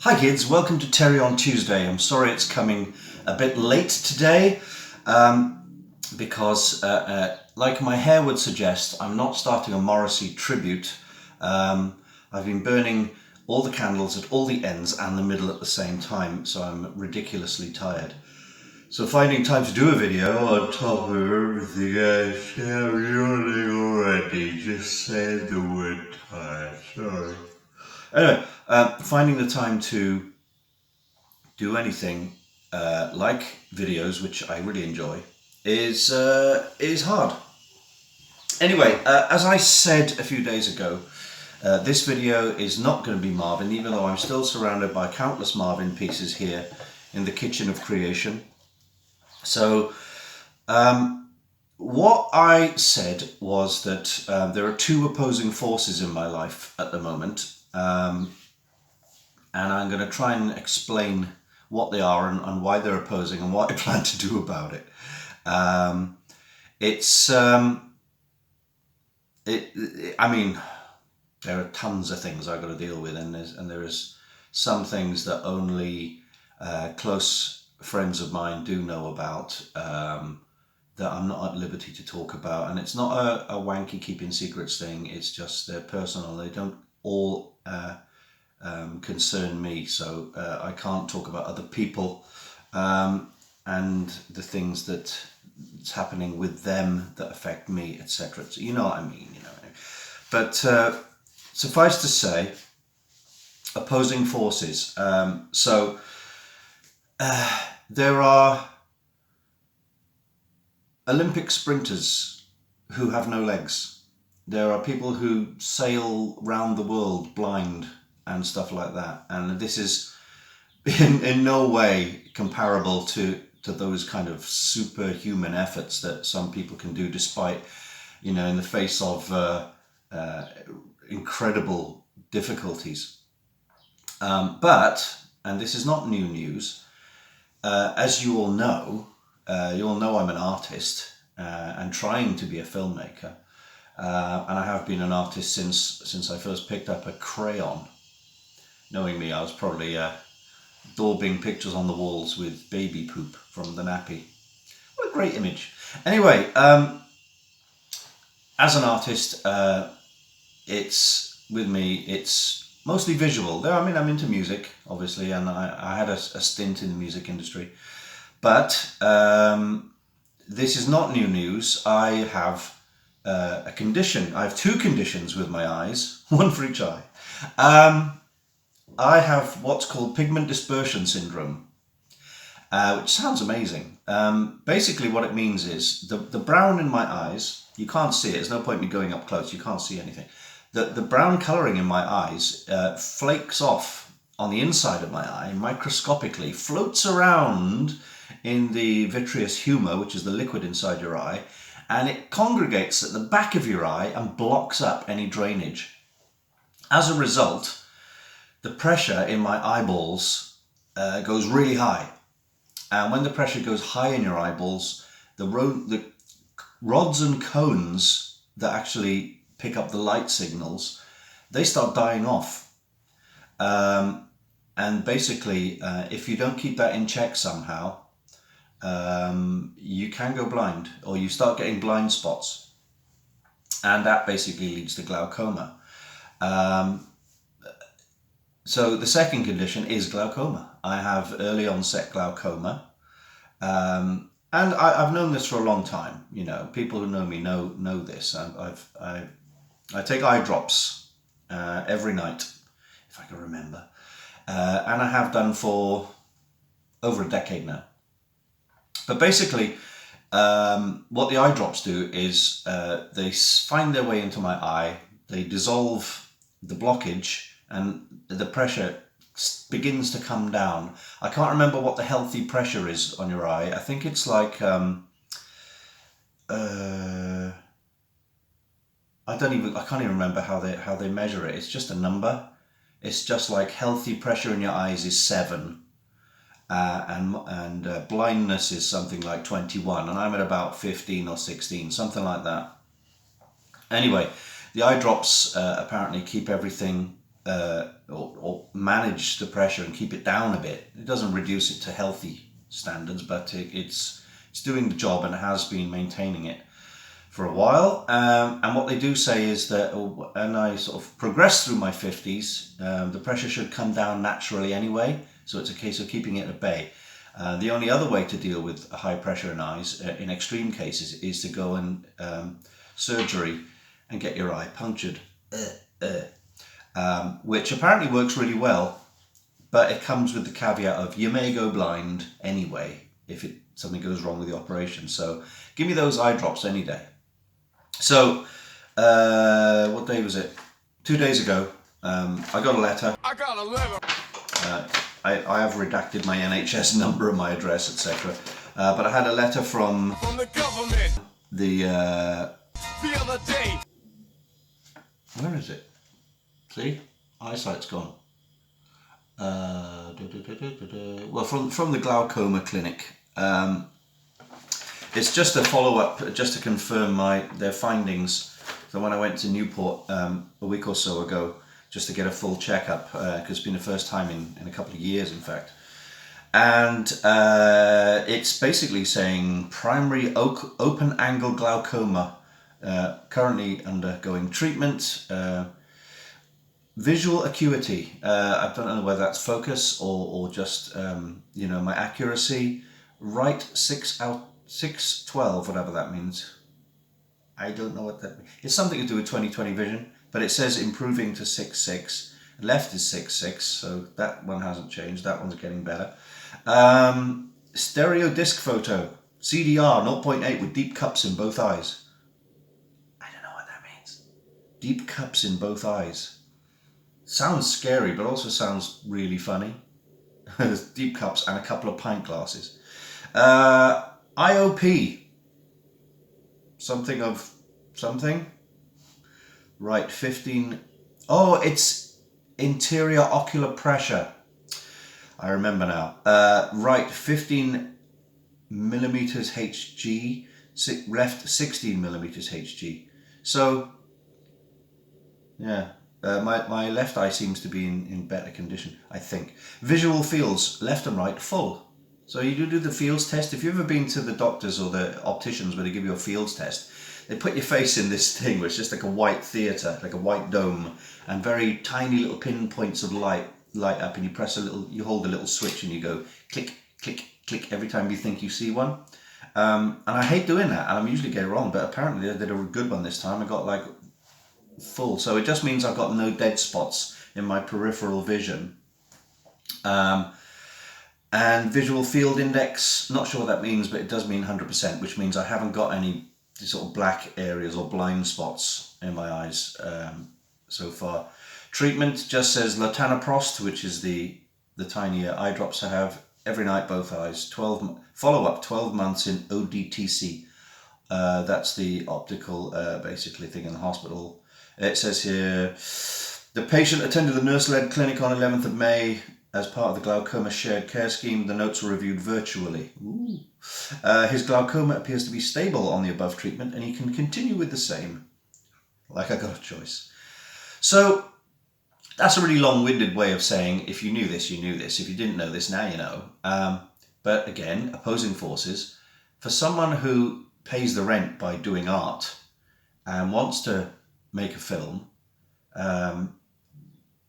Hi kids, welcome to Terry on Tuesday. I'm sorry it's coming a bit late today because like my hair would suggest, I'm not starting a Morrissey tribute. I've been burning all the candles at all the ends and the middle at the same time, so I'm ridiculously tired. So finding time to do a video on top of everything else, I'm yawning already. Just said the word tired, sorry. Anyway, finding the time to do anything like videos, which I really enjoy, is hard. Anyway, as I said a few days ago, this video is not going to be Marvin, even though I'm still surrounded by countless Marvin pieces here in the kitchen of creation. So what I said was that there are two opposing forces in my life at the moment, and I'm going to try and explain what they are and why they're opposing and what I plan to do about it. I mean, there are tons of things I've got to deal with, and there is some things that only close friends of mine do know about, that I'm not at liberty to talk about. And it's not a wanky keeping secrets thing, it's just they're personal. They don't all concern me, so I can't talk about other people and the things that's happening with them that affect me, etc. So you know what I mean, you know. But suffice to say, opposing forces. There are Olympic sprinters who have no legs. There are people who sail round the world blind and stuff like that. And this is in no way comparable to those kind of superhuman efforts that some people can do, despite, you know, in the face of incredible difficulties. But, and this is not new news, as you all know I'm an artist and trying to be a filmmaker. And I have been an artist since I first picked up a crayon. Knowing me, I was probably daubing pictures on the walls with baby poop from the nappy. What a great image. Anyway, as an artist, it's mostly visual. I mean, I'm into music, obviously, and I had a stint in the music industry. But this is not new news. I have a condition. I have two conditions with my eyes, one for each eye. I have what's called pigment dispersion syndrome, which sounds amazing. Basically what it means is the brown in my eyes, you can't see it, there's no point in me going up close, you can't see anything. The brown colouring in my eyes flakes off on the inside of my eye microscopically, floats around in the vitreous humour, which is the liquid inside your eye, and it congregates at the back of your eye and blocks up any drainage. As a result, the pressure in my eyeballs goes really high. And when the pressure goes high in your eyeballs, the rods and cones that actually pick up the light signals, they start dying off. And basically, if you don't keep that in check somehow, you can go blind, or you start getting blind spots. And that basically leads to glaucoma. So the second condition is glaucoma. I have early onset glaucoma, and I've known this for a long time. You know, people who know me know this. I take eye drops every night, if I can remember, and I have done for over a decade now. But basically, what the eye drops do is they find their way into my eye, they dissolve the blockage, and the pressure begins to come down. I can't remember what the healthy pressure is on your eye. I think it's like I can't even remember how they measure it. It's just a number. It's just like healthy pressure in your eyes is 7, and blindness is something like 21, and I'm at about 15 or 16, something like that. Anyway, the eye drops apparently keep everything or manage the pressure and keep it down a bit. It doesn't reduce it to healthy standards, but it's doing the job and has been maintaining it for a while. And what they do say is that, and I sort of progress through my 50s, the pressure should come down naturally anyway. So it's a case of keeping it at bay. The only other way to deal with high pressure in eyes, in extreme cases, is to go and surgery and get your eye punctured, which apparently works really well, but it comes with the caveat of you may go blind anyway if something goes wrong with the operation. So give me those eye drops any day. So what day was it? 2 days ago, I got a letter. I got a letter. I have redacted my NHS number and my address, etc. But I had a letter from the government. The other day. Where is it? See, eyesight's gone. Well, from the glaucoma clinic. It's just a follow-up, just to confirm their findings. So when I went to Newport a week or so ago, just to get a full checkup, because it's been the first time in a couple of years, in fact. And it's basically saying primary open-angle glaucoma, currently undergoing treatment. Visual acuity, I don't know whether that's focus or just, my accuracy. Right 6/12, whatever that means. I don't know what that means. It's something to do with 20/20 vision, but it says improving to 6/6. Left is 6/6, so that one hasn't changed. That one's getting better. Stereo disc photo, CDR 0.8 with deep cups in both eyes. I don't know what that means. Deep cups in both eyes. Sounds scary, but also sounds really funny. There's deep cups and a couple of pint glasses. IOP. Something of something. Right, 15. Oh, it's interior ocular pressure. I remember now. Right, 15 millimeters Hg. Left, 16 millimeters Hg. So, yeah. My left eye seems to be in better condition, I think. Visual fields, left and right, full. So you do the fields test. If you've ever been to the doctors or the opticians where they give you a fields test, they put your face in this thing where it's just like a white theatre, like a white dome, and very tiny little pinpoints of light up, and you press you hold a little switch and you go click, click, click every time you think you see one. And I hate doing that, and I usually get it wrong, but apparently they did a good one this time. I got like full, so it just means I've got no dead spots in my peripheral vision. And visual field index, not sure what that means, but it does mean 100%, which means I haven't got any sort of black areas or blind spots in my eyes so far. Treatment just says latanoprost, which is the tiny eye drops I have every night, both eyes. Follow-up 12 months in ODTC. That's the optical basically thing in the hospital. It says here, the patient attended the nurse-led clinic on 11th of May as part of the glaucoma shared care scheme. The notes were reviewed virtually. His glaucoma appears to be stable on the above treatment, and he can continue with the same. Like I got a choice. So that's a really long-winded way of saying, if you knew this, you knew this. If you didn't know this, now you know. But again, opposing forces. For someone who pays the rent by doing art and wants to make a film,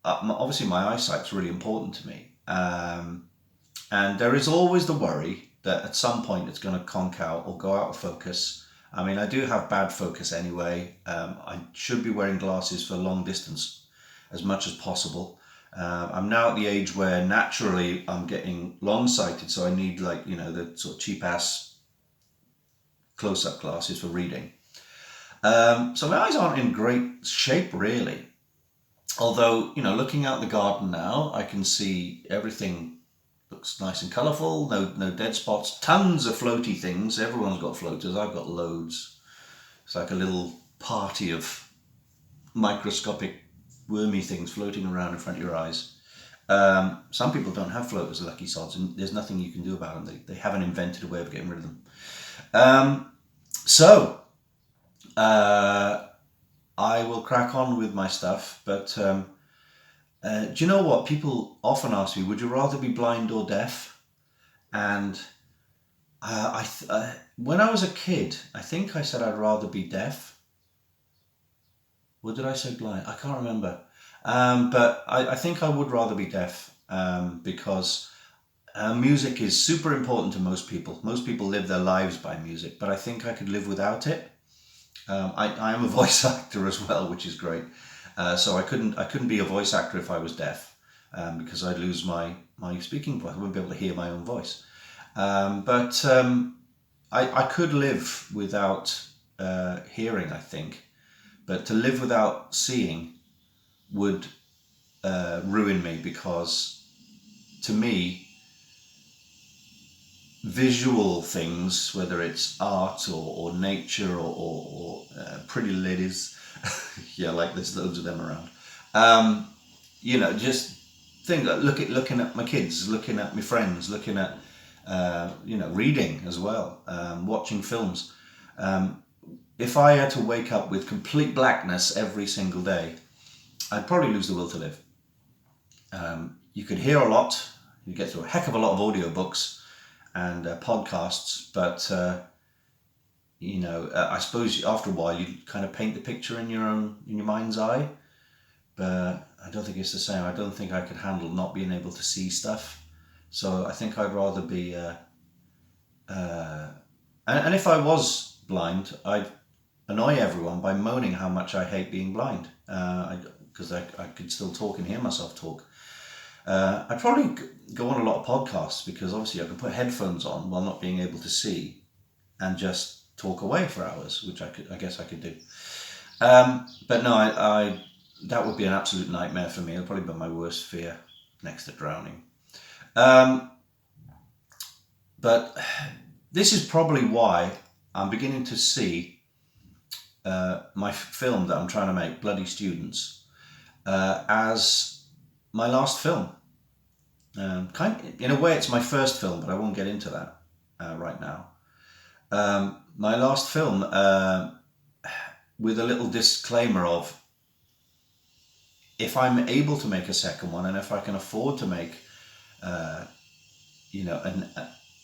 obviously my eyesight's really important to me. And there is always the worry that at some point it's going to conk out or go out of focus. I mean, I do have bad focus anyway. I should be wearing glasses for long distance as much as possible. I'm now at the age where naturally I'm getting long-sighted, so I need the sort of cheap-ass close-up glasses for reading. So my eyes aren't in great shape, really. Although, looking out the garden now, I can see everything looks nice and colourful, no dead spots, tons of floaty things. Everyone's got floaters, I've got loads. It's like a little party of microscopic wormy things floating around in front of your eyes. Some people don't have floaters, lucky sods, and there's nothing you can do about them. They haven't invented a way of getting rid of them. I will crack on with my stuff, but Do you know what? People often ask me, would you rather be blind or deaf? And when I was a kid, I think I said I'd rather be deaf. Or did I say blind? I can't remember. But I think I would rather be deaf, because music is super important to most people. Most people live their lives by music, but I think I could live without it. I am a voice actor as well, which is great. So I couldn't be a voice actor if I was deaf, because I'd lose my speaking voice. I wouldn't be able to hear my own voice. But I could live without hearing, I think. But to live without seeing would ruin me, because to me, visual things, whether it's art or nature or pretty ladies, yeah, like there's loads of them around. Just looking at my kids, looking at my friends, looking at reading as well, watching films. If I had to wake up with complete blackness every single day, I'd probably lose the will to live. You could hear a lot, you get through a heck of a lot of audiobooks and podcasts, but I suppose after a while you kind of paint the picture in your mind's eye. But I don't think it's the same. I don't think I could handle not being able to see stuff. So I think I'd rather be. And if I was blind, I'd annoy everyone by moaning how much I hate being blind, because I could still talk and hear myself talk. I'd probably go on a lot of podcasts, because obviously I could put headphones on while not being able to see and just talk away for hours, which I guess I could do. But no, I that would be an absolute nightmare for me. It'll probably be my worst fear next to drowning. But this is probably why I'm beginning to see my film that I'm trying to make, Bloody Students, as my last film. In a way, it's my first film, but I won't get into that right now. My last film, with a little disclaimer of, if I'm able to make a second one, and if I can afford to make,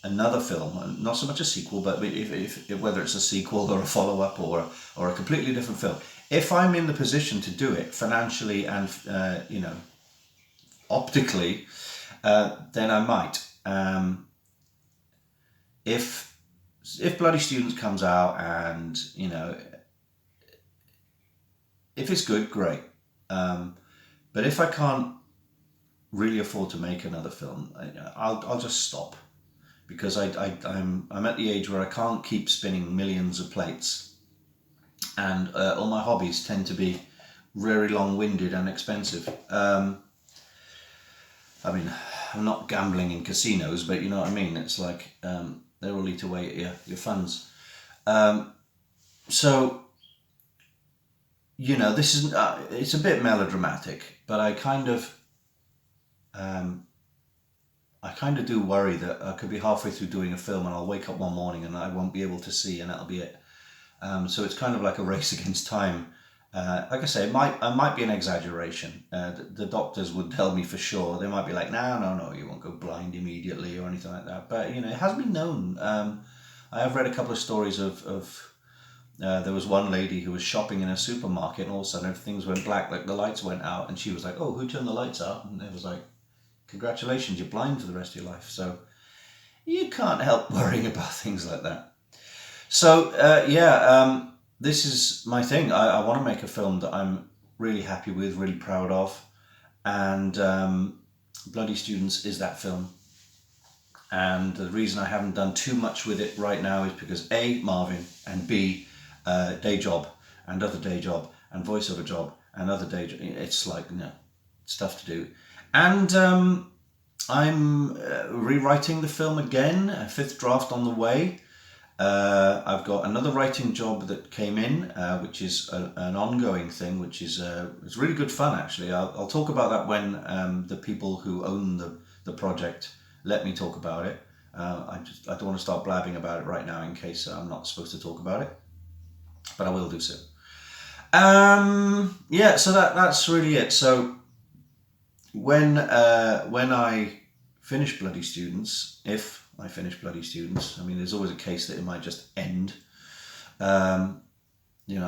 another film, not so much a sequel, but if whether it's a sequel or a follow-up or a completely different film, if I'm in the position to do it financially and optically, then I might. If Bloody Students comes out and if it's good, great. But if I can't really afford to make another film, I'll just stop, because I'm at the age where I can't keep spinning millions of plates, and all my hobbies tend to be very long-winded and expensive. I mean, I'm not gambling in casinos, but you know what I mean. It's like they're all eat away at your funds. So this is it's a bit melodramatic, but I kind of do worry that I could be halfway through doing a film and I'll wake up one morning and I won't be able to see, and that'll be it. So it's kind of like a race against time. Like I say, it might be an exaggeration. The doctors would tell me for sure. They might be like, no, you won't go blind immediately or anything like that. But it has been known. I have read a couple of stories of there was one lady who was shopping in a supermarket, and all of a sudden things went black, like the lights went out, and she was like, "Oh, who turned the lights out?" And it was like, "Congratulations, you're blind for the rest of your life." So you can't help worrying about things like that. So this is my thing. I want to make a film that I'm really happy with, really proud of, and Bloody Students is that film. And the reason I haven't done too much with it right now is because A, Marvin, and B, day job, and other day job, and voiceover job, and other day job. It's like, stuff to do. And I'm rewriting the film again, a 5th draft on the way. I've got another writing job that came in, which is an ongoing thing, which is it's really good fun, actually. I'll talk about that when the people who own the project let me talk about it. I don't want to start blabbing about it right now in case I'm not supposed to talk about it, but I will do so. So that's really it. So when I finish Bloody Students, if I finish Bloody Students, I mean, there's always a case that it might just end. I'm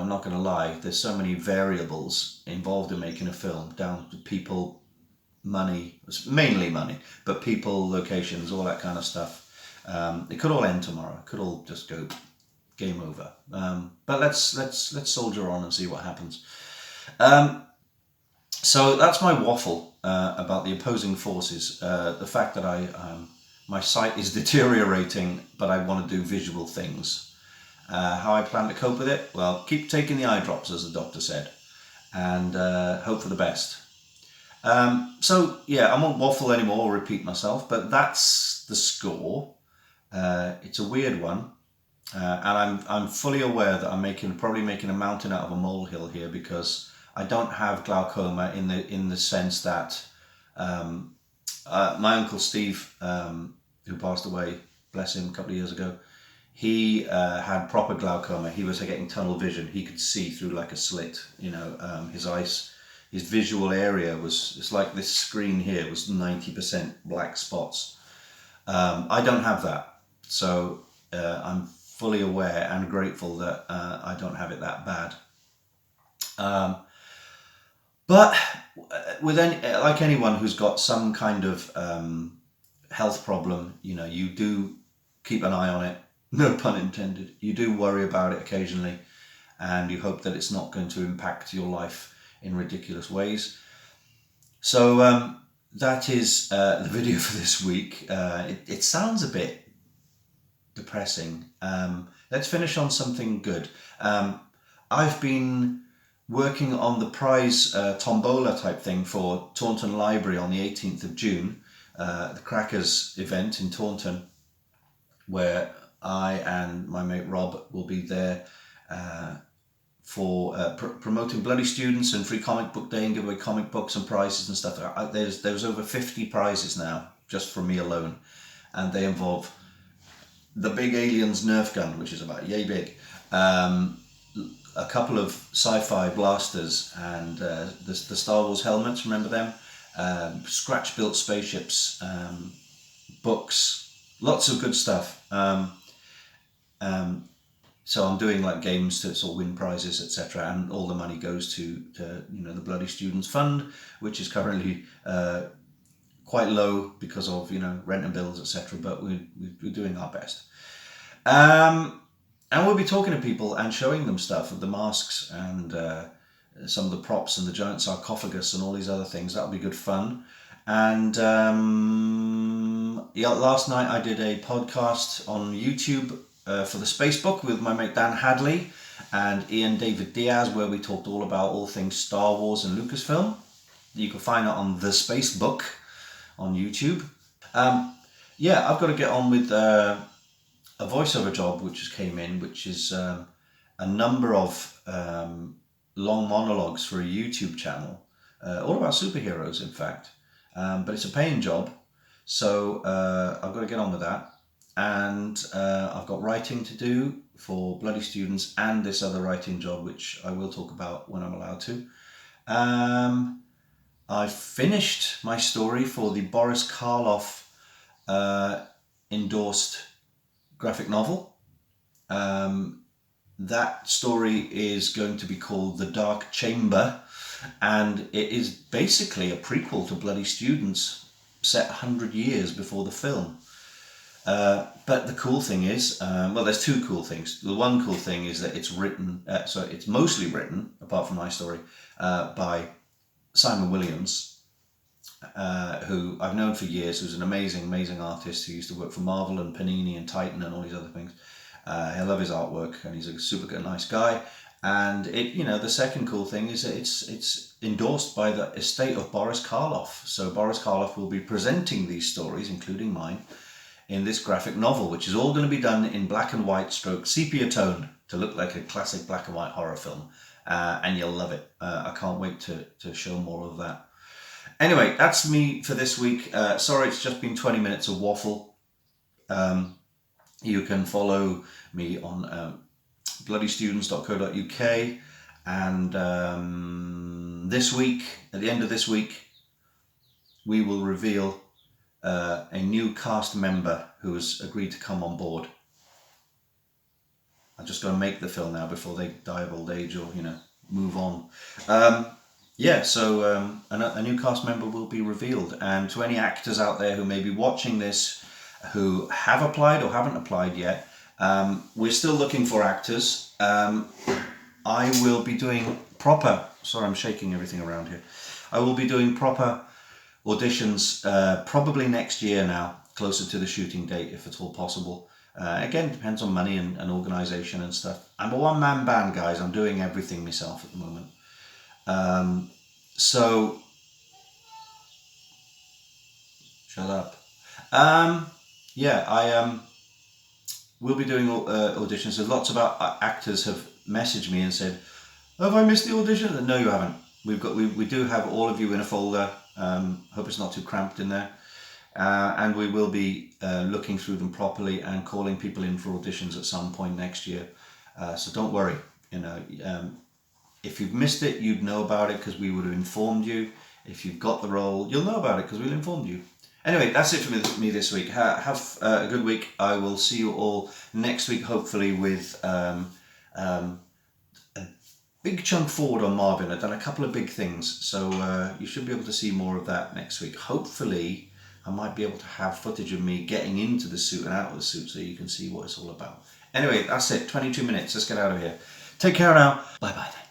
not going to lie. There's so many variables involved in making a film, down to people, money, mainly money, but people, locations, all that kind of stuff. It could all end tomorrow. It could all just go game over. But let's soldier on and see what happens. So that's my waffle about the opposing forces. The fact that my sight is deteriorating, but I want to do visual things. How I plan to cope with it? Well, keep taking the eye drops, as the doctor said, and hope for the best. So yeah, I won't waffle anymore or repeat myself, but that's the score. It's a weird one, and I'm fully aware that I'm probably making a mountain out of a molehill here, because I don't have glaucoma in the sense that my uncle Steve, who passed away, bless him, a couple of years ago, he had proper glaucoma. He was getting tunnel vision. He could see through like a slit. His eyes, his visual area it's like this screen here was 90% black spots. I don't have that, so I'm fully aware and grateful that I don't have it that bad. But with anyone who's got some kind of health problem, you do keep an eye on it. No pun intended. You do worry about it occasionally, and you hope that it's not going to impact your life in ridiculous ways. So that is the video for this week. It sounds a bit depressing. Let's finish on something good. I've been working on the prize tombola type thing for Taunton Library on the 18th of June, the Crackers event in Taunton, where I and my mate Rob will be there for promoting Bloody Students and Free Comic Book Day, and give away comic books and prizes and stuff. There's over 50 prizes now, just from me alone, and they involve the Big Aliens Nerf gun, which is about yay big, a couple of sci-fi blasters, and the Star Wars helmets, remember them? Scratch-built spaceships, books, lots of good stuff. So I'm doing like games to sort of win prizes, etc., and all the money goes to the Bloody Students Fund, which is currently quite low because of rent and bills, etc. But we're doing our best. And we'll be talking to people and showing them stuff of the masks and some of the props and the giant sarcophagus and all these other things. That'll be good fun. And last night I did a podcast on YouTube for the Spacebook with my mate Dan Hadley and Ian David Diaz, where we talked all about all things Star Wars and Lucasfilm. You can find that on the Spacebook on YouTube. I've got to get on with a voiceover job which just came in, which is a number of long monologues for a YouTube channel, all about superheroes, in fact. But it's a paying job, so I've got to get on with that. And I've got writing to do for Bloody Students and this other writing job, which I will talk about when I'm allowed to. I finished my story for the Boris Karloff endorsed graphic novel. That story is going to be called The Dark Chamber, and it is basically a prequel to Bloody Students, set 100 years before the film. But the cool thing is, there's two cool things. The one cool thing is that it's written, it's mostly written, apart from my story, by Simon Williams, who I've known for years, who's an amazing, amazing artist who used to work for Marvel and Panini and Titan and all these other things. I love his artwork, and he's a super good, nice guy. And the second cool thing is that it's endorsed by the estate of Boris Karloff. So Boris Karloff will be presenting these stories, including mine, in this graphic novel, which is all going to be done in black and white stroke sepia tone to look like a classic black and white horror film. And you'll love it. I can't wait to show more of that. Anyway, that's me for this week. Sorry, it's just been 20 minutes of waffle. You can follow me on bloodystudents.co.uk, and this week, at the end of this week, we will reveal a new cast member who has agreed to come on board. I'm just going to make the film now before they die of old age or, move on. So a new cast member will be revealed. And to any actors out there who may be watching this who have applied or haven't applied yet, we're still looking for actors. I will be doing proper, sorry, I'm shaking everything around here. I will be doing proper auditions probably next year now, closer to the shooting date if at all possible. Again, depends on money and organisation and stuff. I'm a one-man band, guys. I'm doing everything myself at the moment. So, shut up. I will be doing auditions. There's lots of actors have messaged me and said, "Have I missed the audition?" No, you haven't. We do have all of you in a folder. Hope it's not too cramped in there. And we will be looking through them properly and calling people in for auditions at some point next year. So don't worry. If you've missed it, you'd know about it because we would have informed you. If you've got the role, you'll know about it because we'll informed you. Anyway, that's it for me this week. Have a good week. I will see you all next week, hopefully with a big chunk forward on Marvin. I've done a couple of big things, so you should be able to see more of that next week. Hopefully, I might be able to have footage of me getting into the suit and out of the suit so you can see what it's all about. Anyway, that's it. 22 minutes. Let's get out of here. Take care now. Bye-bye.